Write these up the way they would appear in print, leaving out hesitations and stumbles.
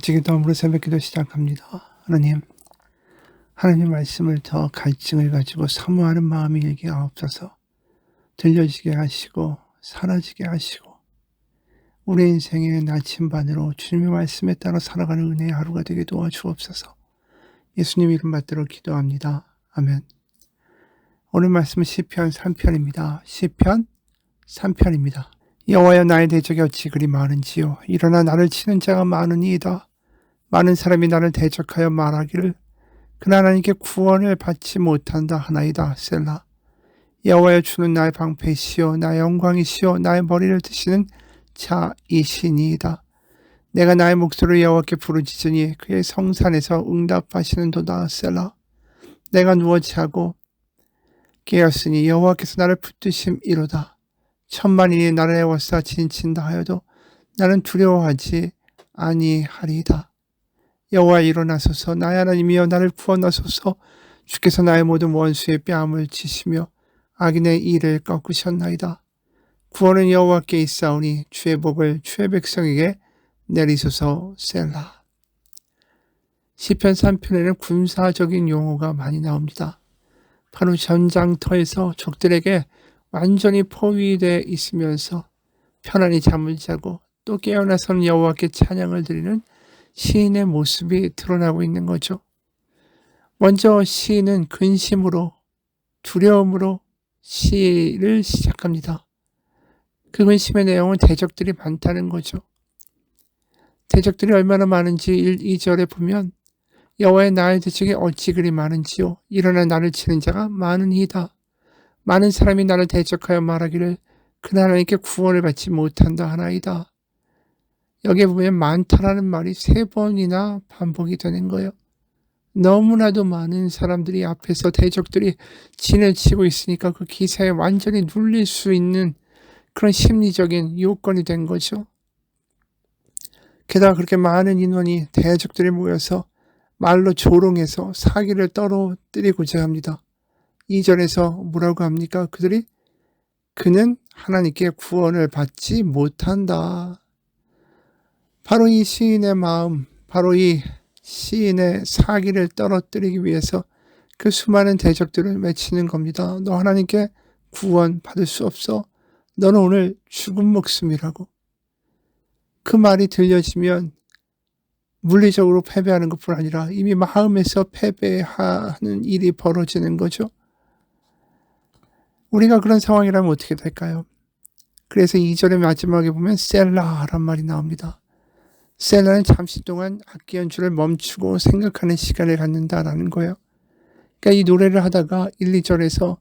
같이 기도함으로 새벽 기도 시작합니다. 하나님 말씀을 더 갈증을 가지고 사모하는 마음이 일게 하옵소서. 들려지게 하시고 사라지게 하시고 우리 인생의 나침반으로 주님의 말씀에 따라 살아가는 은혜의 하루가 되게 도와주옵소서. 예수님 이름 받들어 기도합니다. 아멘. 오늘 말씀은 시편 3편입니다. 시편 3편입니다. 여호와여, 나의 대적이 어찌 그리 많은지요. 일어나 나를 치는 자가 많으니이다. 많은 사람이 나를 대적하여 말하기를 그는 하나님께 구원을 받지 못한다 하나이다. 셀라. 여호와여, 주는 나의 방패시요 나의 영광이시요 나의 머리를 드시는 자이시니이다. 내가 나의 목소리를 여호와께 부르짖으니 그의 성산에서 응답하시는도다. 셀라. 내가 누워 자고 깨었으니 여호와께서 나를 붙드심이로다. 천만인이 나를 애워싸 진친다 하여도 나는 두려워하지 아니하리이다. 여호와, 일어나소서. 나의 하나님이여, 나를 구원하소서. 주께서 나의 모든 원수의 뺨을 치시며 악인의 일을 꺾으셨나이다. 구원은 여호와께 있사오니 주의 복을 주의 백성에게 내리소서. 셀라. 시편 3편에는 군사적인 용어가 많이 나옵니다. 바로 전장터에서 적들에게 완전히 포위되어 있으면서 편안히 잠을 자고 또 깨어나서는 여호와께 찬양을 드리는 시인의 모습이 드러나고 있는 거죠. 먼저 시인은 근심으로, 두려움으로 시를 시작합니다. 그 근심의 내용은 대적들이 많다는 거죠. 대적들이 얼마나 많은지 2절에 보면 여호와의 나의 대적이 어찌 그리 많은지요. 일어나 나를 치는 자가 많으니이다. 많은 사람이 나를 대적하여 말하기를 그는 하나님께 구원을 받지 못한다 하나이다. 여기에 보면 많다라는 말이 3번이나 반복이 되는 거예요. 너무나도 많은 사람들이 앞에서 대적들이 진을 치고 있으니까 그 기세에 완전히 눌릴 수 있는 그런 심리적인 요건이 된 거죠. 게다가 그렇게 많은 인원이 대적들이 모여서 말로 조롱해서 사기를 떨어뜨리고자 합니다. 2절에서 뭐라고 합니까? 그는 하나님께 구원을 받지 못한다. 바로 이 시인의 마음, 바로 이 시인의 사기를 떨어뜨리기 위해서 그 수많은 대적들을 외치는 겁니다. 너 하나님께 구원 받을 수 없어. 너는 오늘 죽은 목숨이라고. 그 말이 들려지면 물리적으로 패배하는 것뿐 아니라 이미 마음에서 패배하는 일이 벌어지는 거죠. 우리가 그런 상황이라면 어떻게 될까요? 그래서 2절의 마지막에 보면 셀라란 말이 나옵니다. 셀라는 잠시 동안 악기 연주를 멈추고 생각하는 시간을 갖는다라는 거예요. 그러니까 이 노래를 하다가 1, 2절에서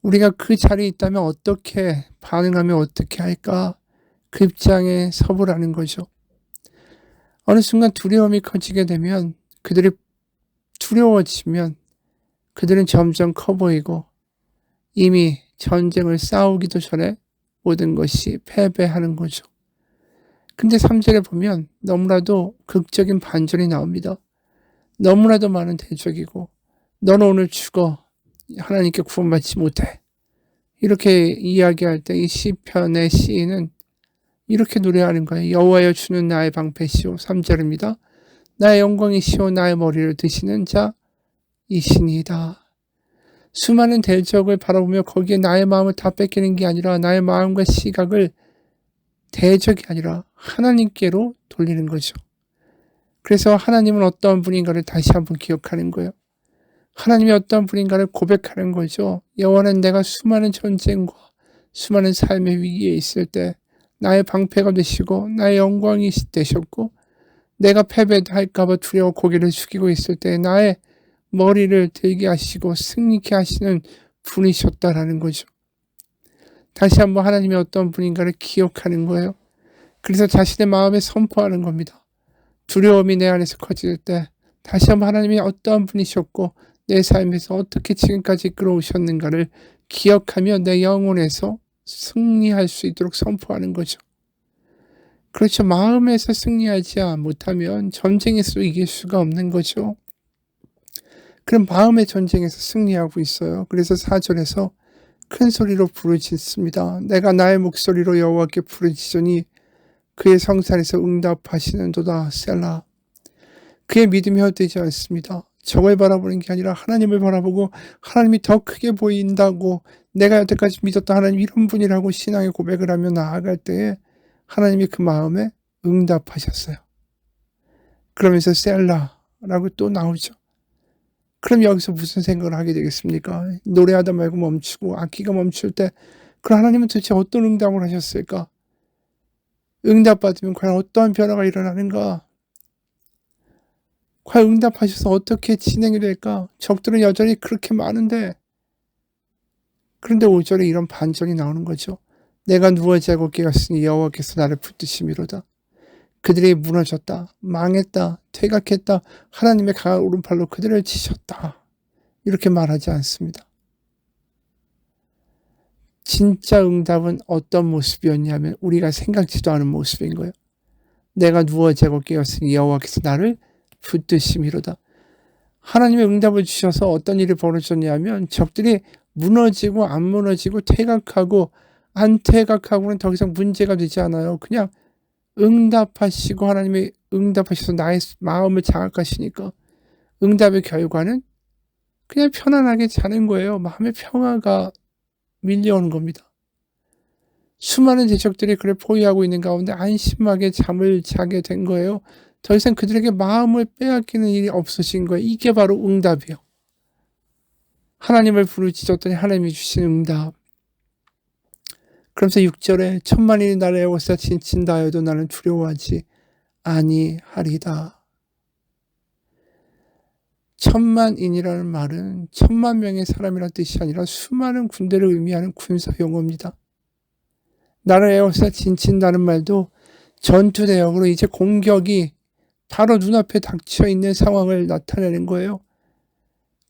우리가 그 자리에 있다면 어떻게 반응하면 어떻게 할까? 그 입장에 서보라는 거죠. 어느 순간 두려움이 커지게 되면 그들이 두려워지면 그들은 점점 커 보이고 이미 전쟁을 싸우기도 전에 모든 것이 패배하는 거죠. 근데 3절에 보면 너무나도 극적인 반전이 나옵니다. 너무나도 많은 대적이고 너는 오늘 죽어. 하나님께 구원받지 못해. 이렇게 이야기할 때 이 시편의 시인은 이렇게 노래하는 거예요. 여호와여, 주는 나의 방패시오. 3절입니다. 나의 영광이시오 나의 머리를 드시는 자이시니이다. 수많은 대적을 바라보며 거기에 나의 마음을 다 뺏기는 게 아니라 나의 마음과 시각을 대적이 아니라 하나님께로 돌리는 거죠. 그래서 하나님은 어떤 분인가를 다시 한번 기억하는 거예요. 하나님이 어떤 분인가를 고백하는 거죠. 여호와는 내가 수많은 전쟁과 수많은 삶의 위기에 있을 때 나의 방패가 되시고 나의 영광이 되셨고 내가 패배할까 봐 두려워 고개를 숙이고 있을 때 나의 머리를 들게 하시고 승리케 하시는 분이셨다라는 거죠. 다시 한번 하나님이 어떤 분인가를 기억하는 거예요. 그래서 자신의 마음에 선포하는 겁니다. 두려움이 내 안에서 커질 때 다시 한번 하나님이 어떤 분이셨고 내 삶에서 어떻게 지금까지 이끌어오셨는가를 기억하며 내 영혼에서 승리할 수 있도록 선포하는 거죠. 그렇죠. 마음에서 승리하지 못하면 전쟁에서 이길 수가 없는 거죠. 그럼 마음의 전쟁에서 승리하고 있어요. 그래서 4절에서 큰 소리로 부르짖습니다. 내가 나의 목소리로 여호와께 부르짖으니 그의 성산에서 응답하시는도다. 셀라. 그의 믿음이 헛되지 않습니다. 저걸 바라보는 게 아니라 하나님을 바라보고 하나님이 더 크게 보인다고 내가 여태까지 믿었던 하나님 이런 분이라고 신앙의 고백을 하며 나아갈 때에 하나님이 그 마음에 응답하셨어요. 그러면서 셀라라고 또 나오죠. 그럼 여기서 무슨 생각을 하게 되겠습니까? 노래하다 말고 멈추고 악기가 멈출 때 그럼 하나님은 도대체 어떤 응답을 하셨을까? 응답받으면 과연 어떠한 변화가 일어나는가? 과연 응답하셔서 어떻게 진행이 될까? 적들은 여전히 그렇게 많은데 그런데 5절에 이런 반전이 나오는 거죠. 내가 누워 자고 깨었으니 여호와께서 나를 붙드심이로다. 그들이 무너졌다. 망했다. 퇴각했다. 하나님의 강한 오른팔로 그들을 치셨다. 이렇게 말하지 않습니다. 진짜 응답은 어떤 모습이었냐면 우리가 생각지도 않은 모습인 거예요. 내가 누워 자고 깨었으니 여호와께서 나를 붙드심이로다. 하나님의 응답을 주셔서 어떤 일이 벌어졌냐면 적들이 무너지고 안 무너지고 퇴각하고 안 퇴각하고는 더 이상 문제가 되지 않아요. 그냥 응답하시고 하나님이 응답하셔서 나의 마음을 장악하시니까 응답의 결과는 그냥 편안하게 자는 거예요. 마음의 평화가 밀려오는 겁니다. 수많은 대적들이 그를 포위하고 있는 가운데 안심하게 잠을 자게 된 거예요. 더 이상 그들에게 마음을 빼앗기는 일이 없어진 거예요. 이게 바로 응답이에요. 하나님을 부르짖었더니 하나님이 주신 응답. 그러면서 6절에 천만인이 나를 에워싸 진친다 하여도 나는 두려워하지 아니하리다. 천만인이라는 말은 천만 명의 사람이라는 뜻이 아니라 수많은 군대를 의미하는 군사 용어입니다. 나를 에워싸 진친다는 말도 전투 대역으로 이제 공격이 바로 눈앞에 닥쳐 있는 상황을 나타내는 거예요.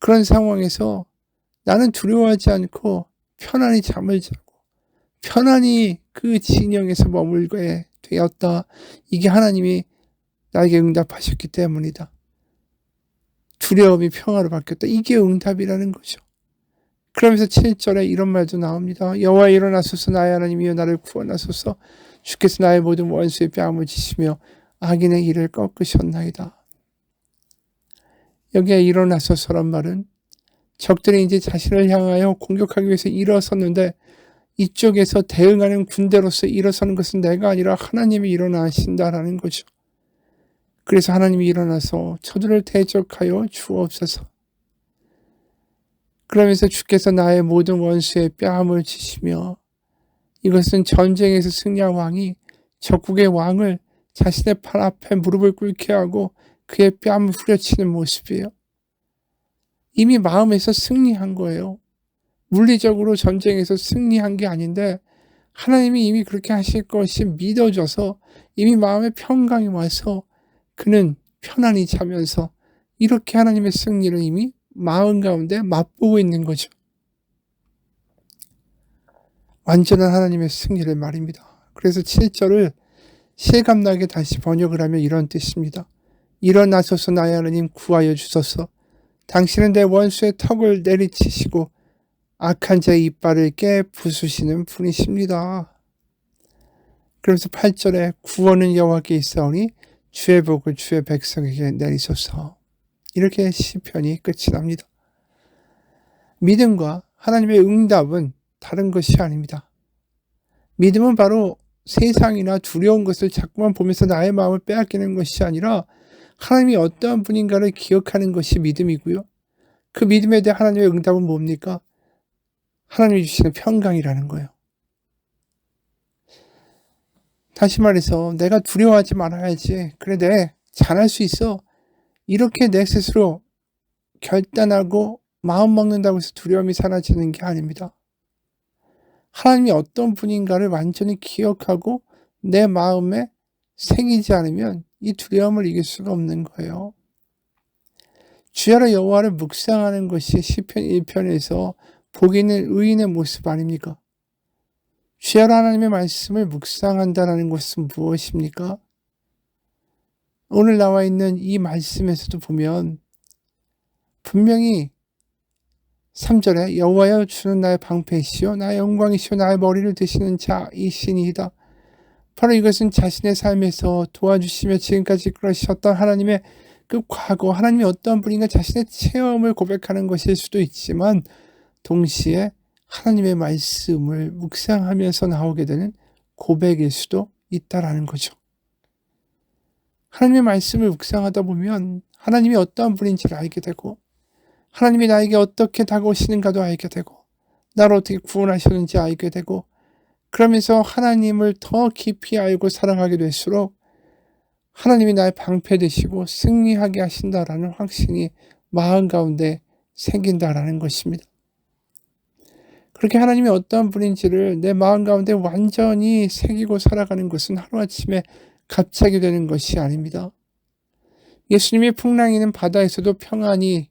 그런 상황에서 나는 두려워하지 않고 편안히 잠을 자고 편안히 그 진영에서 머물게 되었다. 이게 하나님이 나에게 응답하셨기 때문이다. 두려움이 평화로 바뀌었다. 이게 응답이라는 거죠. 그러면서 7절에 이런 말도 나옵니다. 여호와 일어나소서 나의 하나님이여 나를 구원하소서 주께서 나의 모든 원수의 뺨을 치시며 악인의 일을 꺾으셨나이다. 여기에 일어나소서란 말은 적들이 이제 자신을 향하여 공격하기 위해서 일어섰는데 이쪽에서 대응하는 군대로서 일어서는 것은 내가 아니라 하나님이 일어나신다라는 거죠. 그래서 하나님이 일어나서 저들을 대적하여 주옵소서. 그러면서 주께서 나의 모든 원수의 뺨을 치시며 이것은 전쟁에서 승리한 왕이 적국의 왕을 자신의 팔 앞에 무릎을 꿇게 하고 그의 뺨을 후려치는 모습이에요. 이미 마음에서 승리한 거예요. 물리적으로 전쟁에서 승리한 게 아닌데 하나님이 이미 그렇게 하실 것이 믿어져서 이미 마음에 평강이 와서 그는 편안히 자면서 이렇게 하나님의 승리를 이미 마음 가운데 맛보고 있는 거죠. 완전한 하나님의 승리를 말입니다. 그래서 7절을 실감나게 다시 번역을 하면 이런 뜻입니다. 일어나소서 나의 하나님 구하여 주소서. 당신은 내 원수의 턱을 내리치시고 악한 자의 이빨을 깨 부수시는 분이십니다. 그러면서 8절에 구원은 여호와께 있사오니 주의 복을 주의 백성에게 내리소서. 이렇게 시편이 끝이 납니다. 믿음과 하나님의 응답은 다른 것이 아닙니다. 믿음은 바로 세상이나 두려운 것을 자꾸만 보면서 나의 마음을 빼앗기는 것이 아니라 하나님이 어떠한 분인가를 기억하는 것이 믿음이고요. 그 믿음에 대한 하나님의 응답은 뭡니까? 하나님이 주시는 평강이라는 거예요. 다시 말해서 내가 두려워하지 말아야지. 그래 내 잘할 수 있어. 이렇게 내 스스로 결단하고 마음 먹는다고 해서 두려움이 사라지는 게 아닙니다. 하나님이 어떤 분인가를 완전히 기억하고 내 마음에 새기지 않으면 이 두려움을 이길 수가 없는 거예요. 주야로 여호와를 묵상하는 것이 시편 1편에서 복이 있는 의인의 모습 아닙니까? 주야로 하나님의 말씀을 묵상한다는 것은 무엇입니까? 오늘 나와 있는 이 말씀에서도 보면 분명히 3절에 여호와여 주는 나의 방패이시오 나의 영광이시오 나의 머리를 드시는 자이시니이다. 바로 이것은 자신의 삶에서 도와주시며 지금까지 이끌어주셨던 하나님의 그 과거 하나님이 어떤 분인가 자신의 체험을 고백하는 것일 수도 있지만 동시에 하나님의 말씀을 묵상하면서 나오게 되는 고백일 수도 있다라는 거죠. 하나님의 말씀을 묵상하다 보면 하나님이 어떠한 분인지를 알게 되고 하나님이 나에게 어떻게 다가오시는가도 알게 되고 나를 어떻게 구원하셨는지 알게 되고 그러면서 하나님을 더 깊이 알고 사랑하게 될수록 하나님이 나의 방패 되시고 승리하게 하신다라는 확신이 마음 가운데 생긴다라는 것입니다. 그렇게 하나님이 어떠한 분인지를 내 마음 가운데 완전히 새기고 살아가는 것은 하루아침에 갑자기 되는 것이 아닙니다. 예수님이 풍랑이는 바다에서도 평안히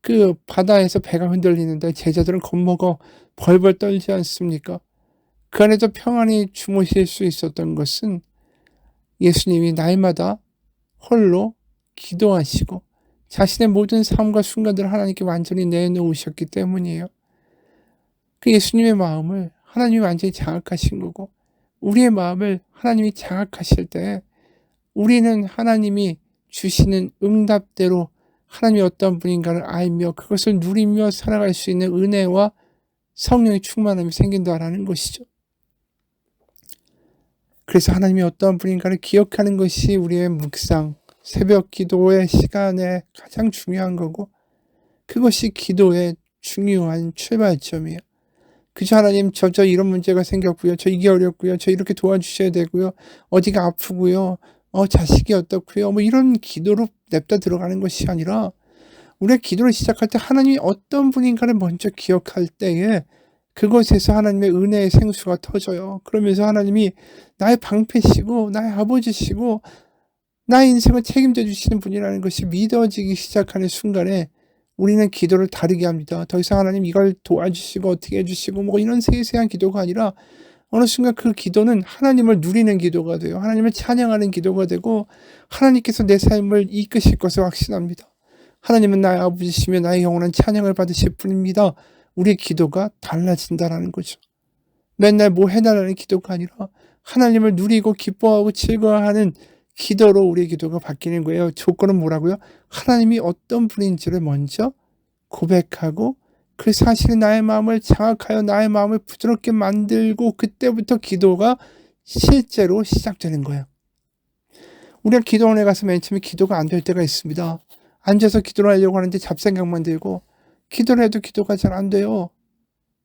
그 바다에서 배가 흔들리는데 제자들은 겁먹어 벌벌 떨지 않습니까? 그 안에도 평안히 주무실 수 있었던 것은 예수님이 날마다 홀로 기도하시고 자신의 모든 삶과 순간들을 하나님께 완전히 내놓으셨기 때문이에요. 그 예수님의 마음을 하나님이 완전히 장악하신 거고 우리의 마음을 하나님이 장악하실 때 우리는 하나님이 주시는 응답대로 하나님이 어떤 분인가를 알며 그것을 누리며 살아갈 수 있는 은혜와 성령의 충만함이 생긴다라는 것이죠. 그래서 하나님이 어떤 분인가를 기억하는 것이 우리의 묵상, 새벽 기도의 시간에 가장 중요한 거고 그것이 기도의 중요한 출발점이에요. 그저 하나님 저 이런 문제가 생겼고요. 저 이게 어렵고요. 저 이렇게 도와주셔야 되고요. 어디가 아프고요. 자식이 어떻고요. 이런 기도로 냅다 들어가는 것이 아니라 우리가 기도를 시작할 때 하나님이 어떤 분인가를 먼저 기억할 때에 그것에서 하나님의 은혜의 생수가 터져요. 그러면서 하나님이 나의 방패시고 나의 아버지시고 나의 인생을 책임져 주시는 분이라는 것이 믿어지기 시작하는 순간에 우리는 기도를 다르게 합니다. 더 이상 하나님 이걸 도와주시고 어떻게 해주시고 이런 세세한 기도가 아니라 어느 순간 그 기도는 하나님을 누리는 기도가 돼요. 하나님을 찬양하는 기도가 되고 하나님께서 내 삶을 이끄실 것을 확신합니다. 하나님은 나의 아버지시며 나의 영원한 찬양을 받으실 분입니다. 우리의 기도가 달라진다라는 거죠. 맨날 뭐 해달라는 기도가 아니라 하나님을 누리고 기뻐하고 즐거워하는 기도로 우리의 기도가 바뀌는 거예요. 조건은 뭐라고요? 하나님이 어떤 분인지를 먼저 고백하고 그 사실이 나의 마음을 장악하여 나의 마음을 부드럽게 만들고 그때부터 기도가 실제로 시작되는 거예요. 우리가 기도원에 가서 맨 처음에 기도가 안 될 때가 있습니다. 앉아서 기도를 하려고 하는데 잡생각만 들고 기도를 해도 기도가 잘 안 돼요.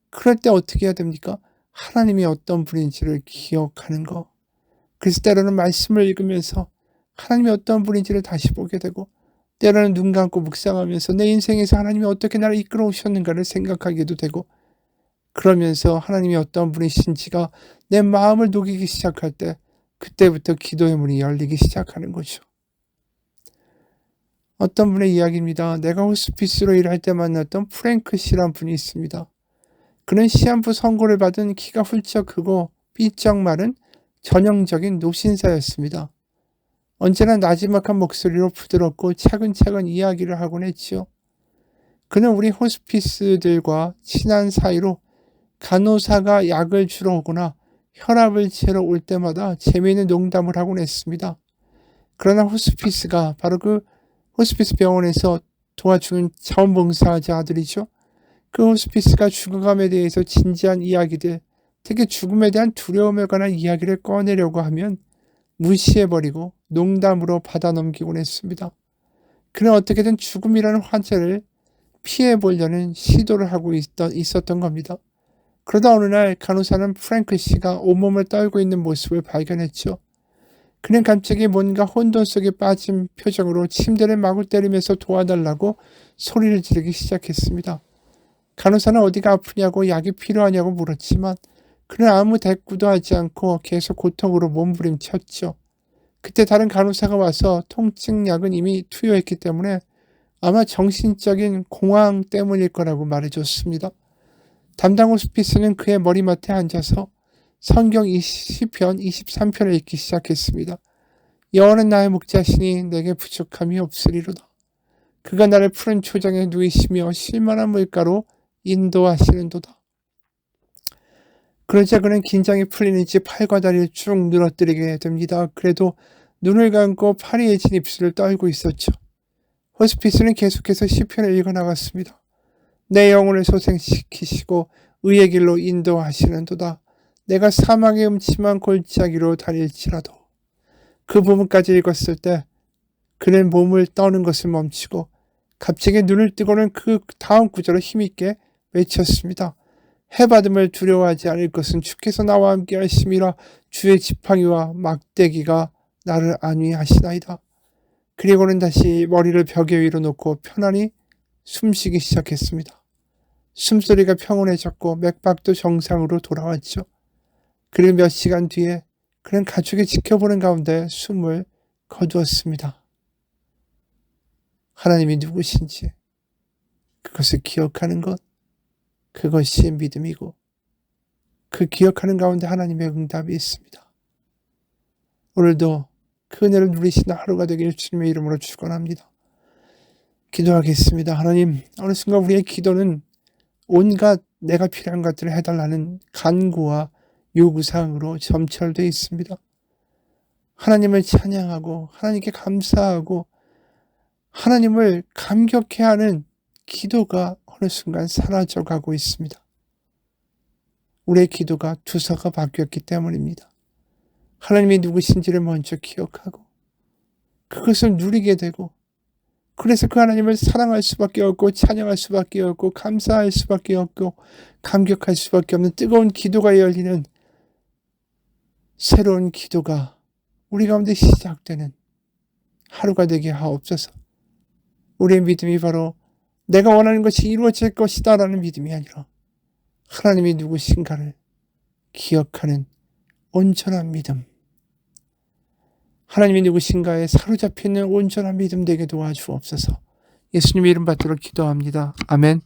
그럴 때 어떻게 해야 됩니까? 하나님이 어떤 분인지를 기억하는 거. 그래서 때로는 말씀을 읽으면서 하나님이 어떤 분인지를 다시 보게 되고 때로는 눈 감고 묵상하면서 내 인생에서 하나님이 어떻게 나를 이끌어 오셨는가를 생각하게도 되고 그러면서 하나님이 어떤 분이신지가 내 마음을 녹이기 시작할 때 그때부터 기도의 문이 열리기 시작하는 거죠. 어떤 분의 이야기입니다. 내가 호스피스로 일할 때 만났던 프랭크 씨란 분이 있습니다. 그는 시한부 선고를 받은 키가 훌쩍 크고 삐쩍 마른 전형적인 노신사였습니다. 언제나 나지막한 목소리로 부드럽고 차근차근 이야기를 하곤 했지요. 그는 우리 호스피스들과 친한 사이로 간호사가 약을 주러 오거나 혈압을 재러 올 때마다 재미있는 농담을 하곤 했습니다. 그러나 호스피스가 바로 그 호스피스 병원에서 도와주는 자원봉사자들이죠. 그 호스피스가 죽어감에 대해서 진지한 이야기들, 특히 죽음에 대한 두려움에 관한 이야기를 꺼내려고 하면 무시해버리고 농담으로 받아넘기곤 했습니다. 그는 어떻게든 죽음이라는 환자를 피해보려는 시도를 하고 있었던 겁니다. 그러다 어느 날 간호사는 프랭크 씨가 온몸을 떨고 있는 모습을 발견했죠. 그는 갑자기 뭔가 혼돈 속에 빠진 표정으로 침대를 마구 때리면서 도와달라고 소리를 지르기 시작했습니다. 간호사는 어디가 아프냐고 약이 필요하냐고 물었지만 그는 아무 대꾸도 하지 않고 계속 고통으로 몸부림쳤죠. 그때 다른 간호사가 와서 통증약은 이미 투여했기 때문에 아마 정신적인 공황 때문일 거라고 말해줬습니다. 담당 호스피스는 그의 머리맡에 앉아서 성경 20편, 23편을 읽기 시작했습니다. 여호와는 나의 목자시니 내게 부족함이 없으리로다. 그가 나를 푸른 초장에 누이시며 실만한 물가로 인도하시는도다. 그러자 그는 긴장이 풀리는지 팔과 다리를 쭉 늘어뜨리게 됩니다. 그래도 눈을 감고 파리해진 입술을 떨고 있었죠. 호스피스는 계속해서 시편을 읽어나갔습니다. 내 영혼을 소생시키시고 의의 길로 인도하시는도다. 내가 사망의 음침한 골짜기로 다닐지라도. 그 부분까지 읽었을 때 그는 몸을 떠는 것을 멈추고 갑자기 눈을 뜨고는 그 다음 구절을 힘있게 외쳤습니다. 해받음을 두려워하지 않을 것은 주께서 나와 함께 하심이라. 주의 지팡이와 막대기가 나를 안위하시나이다. 그리고는 다시 머리를 벽에 위로 놓고 편안히 숨쉬기 시작했습니다. 숨소리가 평온해졌고 맥박도 정상으로 돌아왔죠. 그리고 몇 시간 뒤에 그는 가족이 지켜보는 가운데 숨을 거두었습니다. 하나님이 누구신지 그것을 기억하는 것, 그것이 믿음이고 그 기억하는 가운데 하나님의 응답이 있습니다. 오늘도 그 은혜를 누리시는 하루가 되길 주님의 이름으로 축원합니다. 기도하겠습니다. 하나님, 어느 순간 우리의 기도는 온갖 내가 필요한 것들을 해달라는 간구와 요구사항으로 점철되어 있습니다. 하나님을 찬양하고 하나님께 감사하고 하나님을 감격해하는 기도가 어느 순간 사라져가고 있습니다. 우리의 기도가 두서가 바뀌었기 때문입니다. 하나님이 누구신지를 먼저 기억하고 그것을 누리게 되고 그래서 그 하나님을 사랑할 수밖에 없고 찬양할 수밖에 없고 감사할 수밖에 없고 감격할 수밖에 없는 뜨거운 기도가 열리는 새로운 기도가 우리 가운데 시작되는 하루가 되게 하옵소서. 우리의 믿음이 바로 내가 원하는 것이 이루어질 것이다 라는 믿음이 아니라 하나님이 누구신가를 기억하는 온전한 믿음, 하나님이 누구신가에 사로잡혀 있는 온전한 믿음 되게 도와주옵소서. 예수님의 이름 받들어 기도합니다. 아멘.